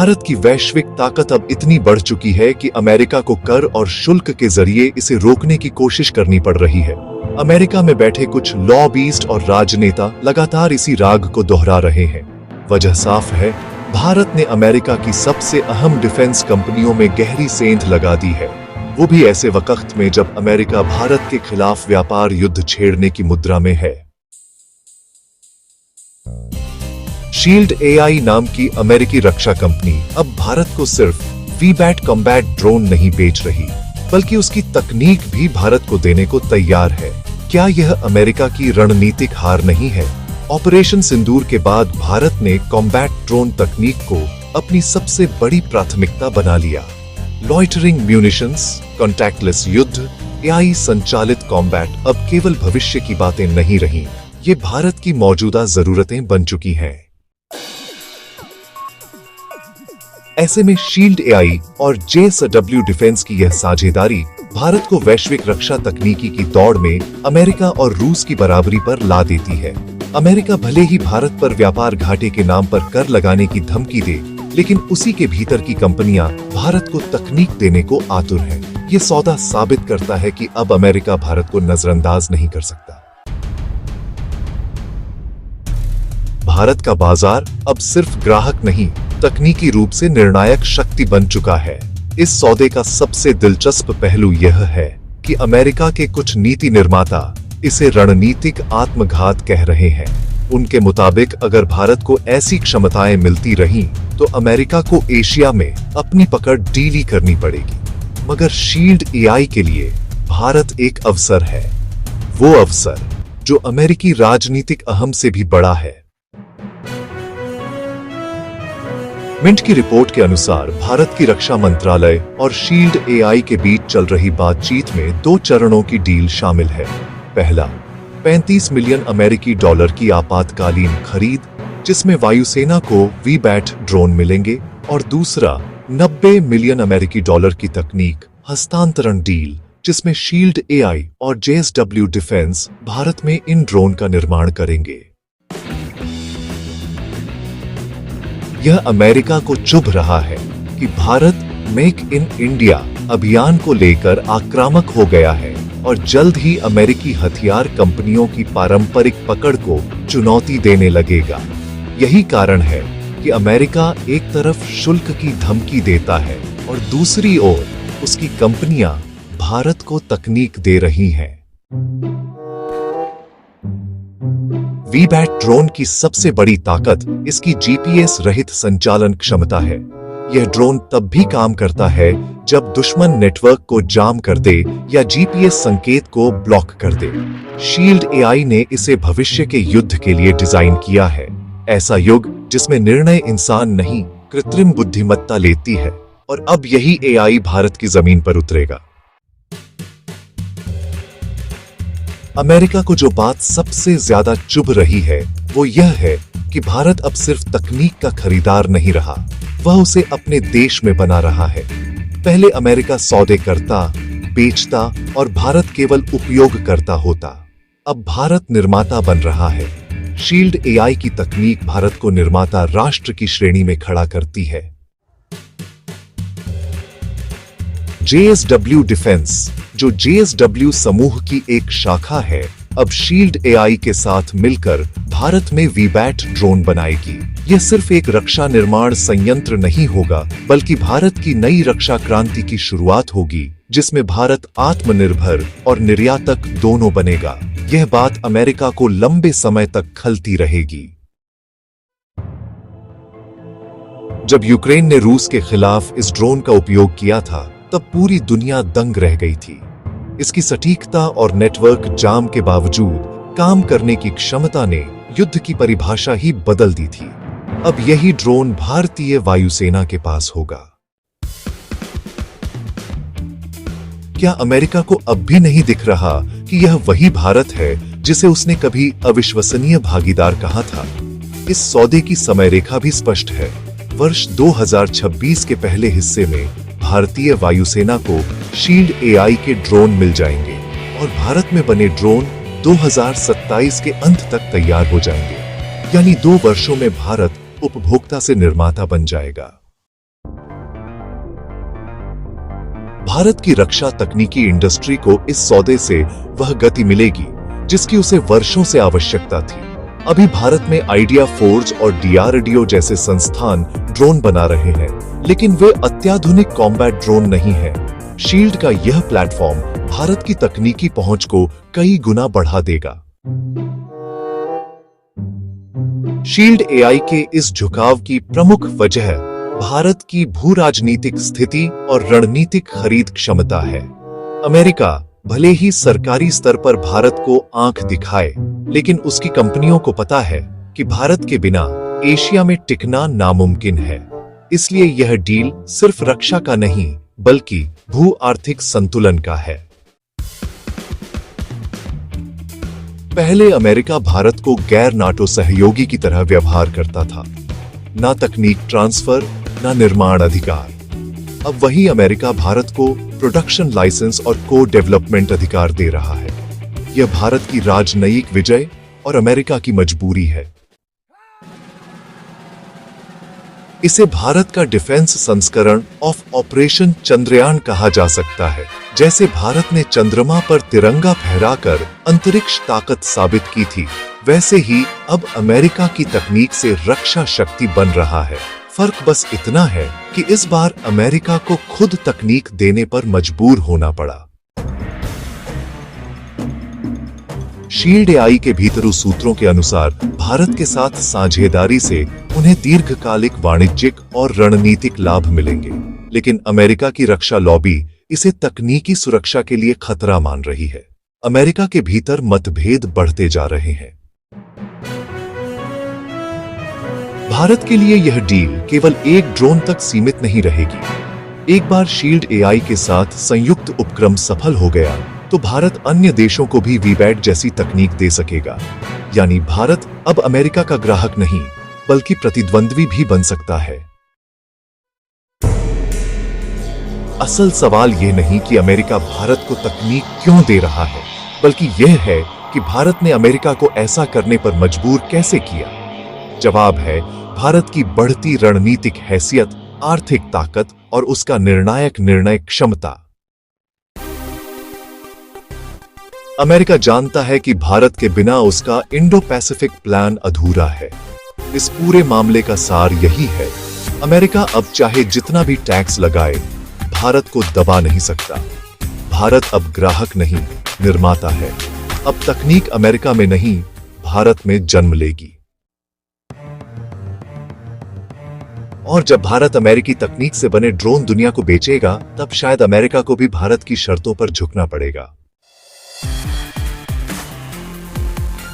भारत की वैश्विक ताकत अब इतनी बढ़ चुकी है कि अमेरिका को कर और शुल्क के जरिए इसे रोकने की कोशिश करनी पड़ रही है। अमेरिका में बैठे कुछ लॉबीस्ट और राजनेता लगातार इसी राग को दोहरा रहे हैं। वजह साफ है, भारत ने अमेरिका की सबसे अहम डिफेंस कंपनियों में गहरी सेंध लगा दी है, वो भी ऐसे वक्त में जब अमेरिका भारत के खिलाफ व्यापार युद्ध छेड़ने की मुद्रा में है। शील्ड एआई नाम की अमेरिकी रक्षा कंपनी अब भारत को सिर्फ वीबैट कॉम्बैट ड्रोन नहीं बेच रही, बल्कि उसकी तकनीक भी भारत को देने को तैयार है। क्या यह अमेरिका की रणनीतिक हार नहीं है? ऑपरेशन सिंदूर के बाद भारत ने कॉम्बैट ड्रोन तकनीक को अपनी सबसे बड़ी प्राथमिकता बना लिया। लॉइटरिंग म्यूनिशंस, कॉन्टैक्टलेस युद्ध, एआई संचालित कॉम्बैट अब केवल भविष्य की बातें नहीं रही, ये भारत की मौजूदा जरूरतें बन चुकी हैं। ऐसे में शील्ड एआई और जेएसडब्ल्यू डिफेंस की यह साझेदारी भारत को वैश्विक रक्षा तकनीकी की दौड़ में अमेरिका और रूस की बराबरी पर ला देती है। अमेरिका भले ही भारत पर व्यापार घाटे के नाम पर कर लगाने की धमकी दे, लेकिन उसी के भीतर की कंपनियां भारत को तकनीक देने को आतुर हैं। ये सौदा साबित करता है कि अब अमेरिका भारत को नजरअंदाज नहीं कर सकता। भारत का बाजार अब सिर्फ ग्राहक नहीं, तकनीकी रूप से निर्णायक शक्ति बन चुका है। इस सौदे का सबसे दिलचस्प पहलू यह है कि अमेरिका के कुछ नीति निर्माता इसे रणनीतिक आत्मघात कह रहे हैं। उनके मुताबिक अगर भारत को ऐसी क्षमताएं मिलती रहीं, तो अमेरिका को एशिया में अपनी पकड़ ढीली करनी पड़ेगी। मगर शील्ड एआई के लिए भारत एक अवसर है, वो अवसर जो अमेरिकी राजनीतिक अहम से भी बड़ा है। मिंट की रिपोर्ट के अनुसार भारत की रक्षा मंत्रालय और शील्ड एआई के बीच चल रही बातचीत में 2 चरणों की डील शामिल है। पहला, 35 मिलियन अमेरिकी डॉलर की आपातकालीन खरीद, जिसमें वायुसेना को वीबैट ड्रोन मिलेंगे, और दूसरा 90 मिलियन अमेरिकी डॉलर की तकनीक हस्तांतरण डील, जिसमें शील्ड एआई और जेएसडब्ल्यू डिफेंस भारत में इन ड्रोन का निर्माण करेंगे। यह अमेरिका को चुभ रहा है कि भारत मेक इन इंडिया अभियान को लेकर आक्रामक हो गया है और जल्द ही अमेरिकी हथियार कंपनियों की पारंपरिक पकड़ को चुनौती देने लगेगा। यही कारण है कि अमेरिका एक तरफ शुल्क की धमकी देता है और दूसरी ओर उसकी कंपनियां भारत को तकनीक दे रही हैं। वीबैट ड्रोन की सबसे बड़ी ताकत इसकी जीपीएस रहित संचालन क्षमता है। यह ड्रोन तब भी काम करता है जब दुश्मन नेटवर्क को जाम कर दे या जीपीएस संकेत को ब्लॉक कर दे। शील्ड एआई ने इसे भविष्य के युद्ध के लिए डिजाइन किया है, ऐसा युग जिसमें निर्णय इंसान नहीं, कृत्रिम बुद्धिमत्ता लेती है, और अब यही एआई भारत की जमीन पर उतरेगा। अमेरिका को जो बात सबसे ज्यादा चुभ रही है, वो यह है कि भारत अब सिर्फ तकनीक का खरीदार नहीं रहा, वह उसे अपने देश में बना रहा है। पहले अमेरिका सौदे करता, बेचता और भारत केवल उपयोगकर्ता होता। अब भारत निर्माता बन रहा है। शील्ड एआई की तकनीक भारत को निर्माता राष्ट्र की श्रेणी में खड़ा करती है। जेएसडब्ल्यू डिफेंस, जो जेएसडब्ल्यू समूह की एक शाखा है, अब शील्ड एआई के साथ मिलकर भारत में वीबैट ड्रोन बनाएगी। यह सिर्फ एक रक्षा निर्माण संयंत्र नहीं होगा, बल्कि भारत की नई रक्षा क्रांति की शुरुआत होगी, जिसमें भारत आत्मनिर्भर और निर्यातक दोनों बनेगा। यह बात अमेरिका को लंबे समय तक खलती रहेगी। जब यूक्रेन ने रूस के खिलाफ इस ड्रोन का उपयोग किया था, तब पूरी दुनिया दंग रह गई थी। इसकी सटीकता और नेटवर्क जाम के बावजूद काम करने की क्षमता ने युद्ध की परिभाषा ही बदल दी थी। अब यही ड्रोन भारतीय वायुसेना के पास होगा। क्या अमेरिका को अब भी नहीं दिख रहा कि यह वही भारत है जिसे उसने कभी अविश्वसनीय भागीदार कहा था? इस सौदे की समय रेखा भी स्पष्ट है। वर्ष 2026 के पहले हिस्से में भारतीय वायुसेना को शील्ड एआई के ड्रोन मिल जाएंगे और भारत में बने ड्रोन 2027 के अंत तक तैयार हो जाएंगे। यानी 2 वर्षों में भारत उपभोक्ता से निर्माता बन जाएगा। भारत की रक्षा तकनीकी इंडस्ट्री को इस सौदे से वह गति मिलेगी जिसकी उसे वर्षों से आवश्यकता थी। अभी भारत में आइडिया फोर्ज और डीआरडीओ जैसे संस्थान ड्रोन बना रहे हैं, लेकिन वे अत्याधुनिक कॉम्बैट ड्रोन नहीं हैं। शील्ड का यह प्लेटफॉर्म भारत की तकनीकी पहुंच को कई गुना बढ़ा देगा। शील्ड एआई के इस झुकाव की प्रमुख वजह भारत की भू राजनीतिक स्थिति और रणनीतिक खरीद क्षमता है। अमेरिका भले ही सरकारी स्तर पर भारत को आंख दिखाए, लेकिन उसकी कंपनियों को पता है कि भारत के बिना एशिया में टिकना नामुमकिन है। इसलिए यह डील सिर्फ रक्षा का नहीं, बल्कि भू आर्थिक संतुलन का है। पहले अमेरिका भारत को गैर नाटो सहयोगी की तरह व्यवहार करता था, ना तकनीक ट्रांसफर, ना निर्माण अधिकार। अब वही अमेरिका भारत को प्रोडक्शन लाइसेंस और को डेवलपमेंट अधिकार दे रहा है। यह भारत की राजनयिक विजय और अमेरिका की मजबूरी है। इसे भारत का डिफेंस संस्करण ऑफ ऑपरेशन चंद्रयान कहा जा सकता है। जैसे भारत ने चंद्रमा पर तिरंगा फहराकर अंतरिक्ष ताकत साबित की थी, वैसे ही अब अमेरिका की तकनीक से रक्षा शक्ति बन रहा है। फर्क बस इतना है कि इस बार अमेरिका को खुद तकनीक देने पर मजबूर होना पड़ा। शील्ड एआई के भीतरू सूत्रों के अनुसार भारत के साथ साझेदारी से उन्हें दीर्घकालिक वाणिज्यिक और रणनीतिक लाभ मिलेंगे, लेकिन अमेरिका की रक्षा लॉबी इसे तकनीकी सुरक्षा के लिए खतरा मान रही है। अमेरिका के भीतर मतभेद बढ़ते जा रहे हैं। भारत के लिए यह डील केवल एक ड्रोन तक सीमित नहीं रहेगी। एक बार शील्ड एआई के साथ संयुक्त उपक्रम सफल हो गया तो भारत अन्य देशों को भी वीबैट जैसी तकनीक दे सकेगा। यानी भारत अब अमेरिका का ग्राहक नहीं, बल्कि प्रतिद्वंद्वी भी बन सकता है। असल सवाल यह नहीं कि अमेरिका भारत को तकनीक क्यों दे रहा है, बल्कि यह है कि भारत ने अमेरिका को ऐसा करने पर मजबूर कैसे किया। जवाब है भारत की बढ़ती रणनीतिक हैसियत, आर्थिक ताकत और उसका निर्णायक निर्णय क्षमता। अमेरिका जानता है कि भारत के बिना उसका इंडो पैसिफिक प्लान अधूरा है। इस पूरे मामले का सार यही है, अमेरिका अब चाहे जितना भी टैक्स लगाए, भारत को दबा नहीं सकता। भारत अब ग्राहक नहीं, निर्माता है। अब तकनीक अमेरिका में नहीं, भारत में जन्म लेगी। और जब भारत अमेरिकी तकनीक से बने ड्रोन दुनिया को बेचेगा, तब शायद अमेरिका को भी भारत की शर्तों पर झुकना पड़ेगा।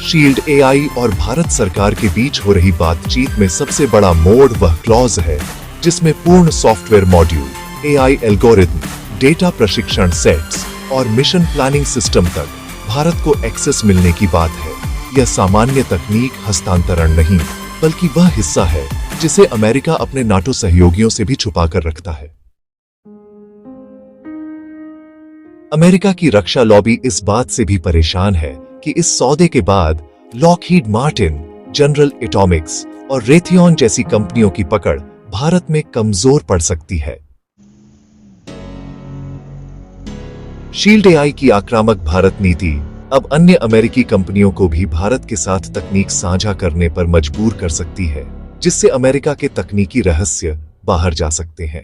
शील्ड एआई और भारत सरकार के बीच हो रही बातचीत में सबसे बड़ा मोड़ वह क्लॉज है जिसमें पूर्ण software module, AI algorithm, data प्रशिक्षण सेट्स और मिशन प्लानिंग सिस्टम तक भारत को एक्सेस मिलने की बात है। यह सामान्य तकनीक हस्तांतरण नहीं, बल्कि वह हिस्सा है जिसे अमेरिका अपने नाटो सहयोगियों से भी छुपाकर रखता है। अमेरिका की रक्षा लॉबी इस बात से भी परेशान है कि इस सौदे के बाद लॉकहीड मार्टिन, जनरल एटॉमिक्स और रेथियन जैसी कंपनियों की पकड़ भारत में कमजोर पड़ सकती है। शील्ड एआई की आक्रामक भारत नीति अब अन्य अमेरिकी कंपनियों को भी भारत के साथ तकनीक साझा करने पर मजबूर कर सकती है, जिससे अमेरिका के तकनीकी रहस्य बाहर जा सकते हैं।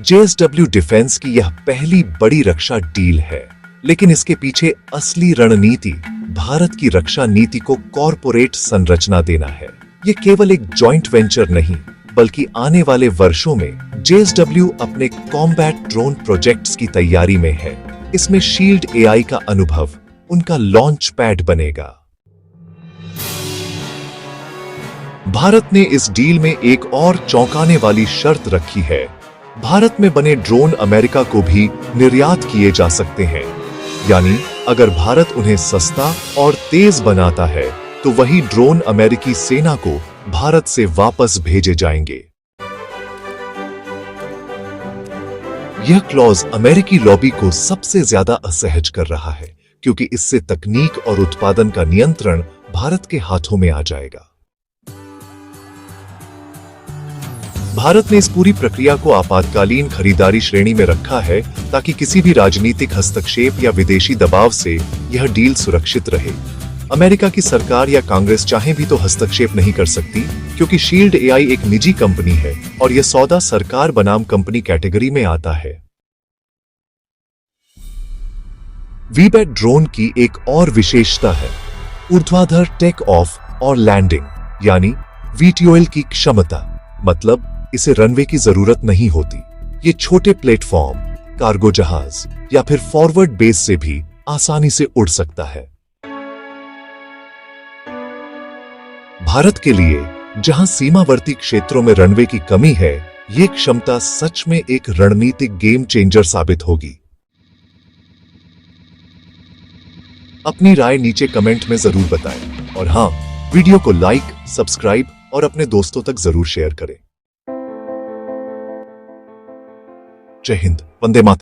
जेएसडब्ल्यू डिफेंस की यह पहली बड़ी रक्षा डील है, लेकिन इसके पीछे असली रणनीति भारत की रक्षा नीति को कॉरपोरेट संरचना देना है। यह केवल एक जॉइंट वेंचर नहीं, बल्कि आने वाले वर्षों में जेएसडब्ल्यू अपने कॉम्बैट ड्रोन प्रोजेक्ट्स की तैयारी में है। इसमें शील्ड एआई का अनुभव उनका लॉन्च पैड बनेगा। भारत ने इस डील में एक और चौंकाने वाली शर्त रखी है। भारत में बने ड्रोन अमेरिका को भी निर्यात किए जा सकते हैं। यानी अगर भारत उन्हें सस्ता और तेज बनाता है, तो वही ड्रोन अमेरिकी सेना को भारत से वापस भेजे जाएंगे। यह क्लॉज अमेरिकी लॉबी को सबसे ज्यादा असहज कर रहा है, क्योंकि इससे तकनीक और उत्पादन का नियंत्रण भारत के हाथों में आ जाएगा। भारत ने इस पूरी प्रक्रिया को आपातकालीन खरीदारी श्रेणी में रखा है ताकि किसी भी राजनीतिक हस्तक्षेप या विदेशी दबाव से यह डील सुरक्षित रहे। अमेरिका की सरकार या कांग्रेस चाहे भी तो हस्तक्षेप नहीं कर सकती, क्योंकि शील्ड एआई एक निजी कंपनी है और यह सौदा सरकार बनाम कंपनी कैटेगरी में आता है। वीबैट ड्रोन की एक और विशेषता है ऊर्ध्वाधर टेक ऑफ और लैंडिंग यानी वीटीओएल की क्षमता। मतलब इसे रनवे की जरूरत नहीं होती। ये छोटे प्लेटफॉर्म, कार्गो जहाज या फिर फॉरवर्ड बेस से भी आसानी से उड़ सकता है। भारत के लिए जहां सीमावर्ती क्षेत्रों में रनवे की कमी है, ये क्षमता सच में एक रणनीतिक गेम चेंजर साबित होगी। अपनी राय नीचे कमेंट में जरूर बताएं और हां, वीडियो को लाइक, सब्सक्राइब और अपने दोस्तों तक जरूर शेयर करें। जय हिंद, वंदे मातरम।